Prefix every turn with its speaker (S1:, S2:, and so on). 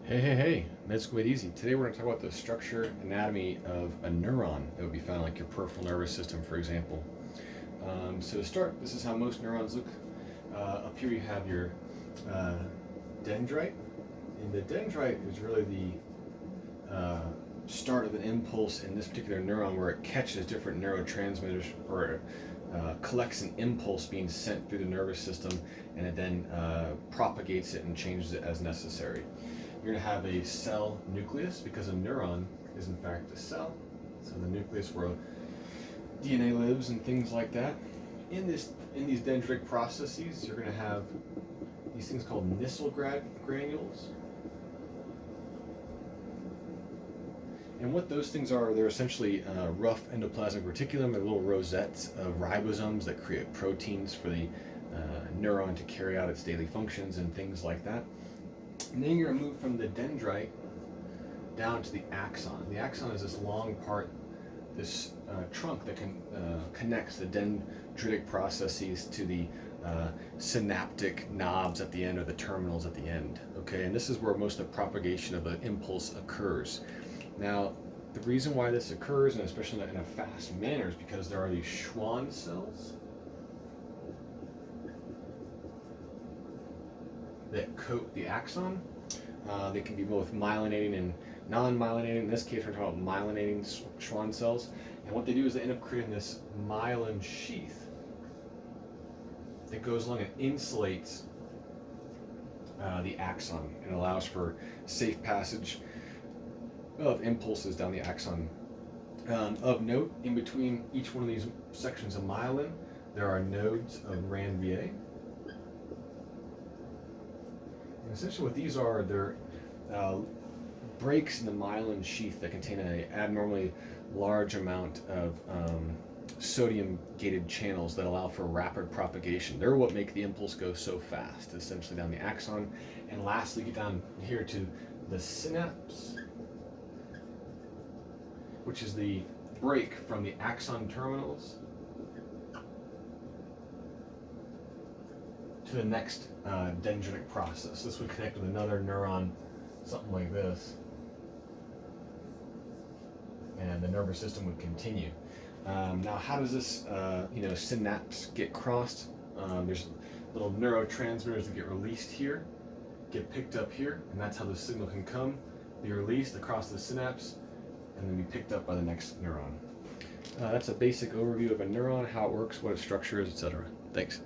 S1: Hey, med school made easy. Today we're going to talk about the structure anatomy of a neuron that would be found like your peripheral nervous system, for example. So to start, this is how most neurons look. Up here you have your dendrite, and the dendrite is really the start of an impulse in this particular neuron where it catches different neurotransmitters or collects an impulse being sent through the nervous system, and it then propagates it and changes it as necessary. You're going to have a cell nucleus because a neuron is in fact a cell. So the nucleus where DNA lives and things like that. In these dendritic processes, you're going to have these things called Nissl granules. And what those things are, they're essentially rough endoplasmic reticulum. They're little rosettes of ribosomes that create proteins for the neuron to carry out its daily functions and things like that. And then you're going to move from the dendrite down to the axon. The axon is this long part, this trunk that connects the dendritic processes to the synaptic knobs at the end or the terminals at the end. Okay, and this is where most of the propagation of an impulse occurs. Now, the reason why this occurs, and especially in a fast manner, is because there are these Schwann cells that coat the axon. They can be both myelinating and non-myelinating. In this case, we're talking about myelinating Schwann cells. And what they do is they end up creating this myelin sheath that goes along and insulates the axon and allows for safe passage of impulses down the axon. Of note, in between each one of these sections of myelin, there are nodes of Ranvier. And essentially what these are, they're breaks in the myelin sheath that contain an abnormally large amount of sodium-gated channels that allow for rapid propagation. They're what make the impulse go so fast, essentially down the axon. And lastly, get down here to the synapse, which is the break from the axon terminals to the next dendritic process. This would connect with another neuron, something like this, and the nervous system would continue. Now, how does this synapse get crossed? There's little neurotransmitters that get released here, get picked up here, and that's how the signal can come, be released across the synapse, and then be picked up by the next neuron. That's a basic overview of a neuron, how it works, what its structure is, etc. Thanks.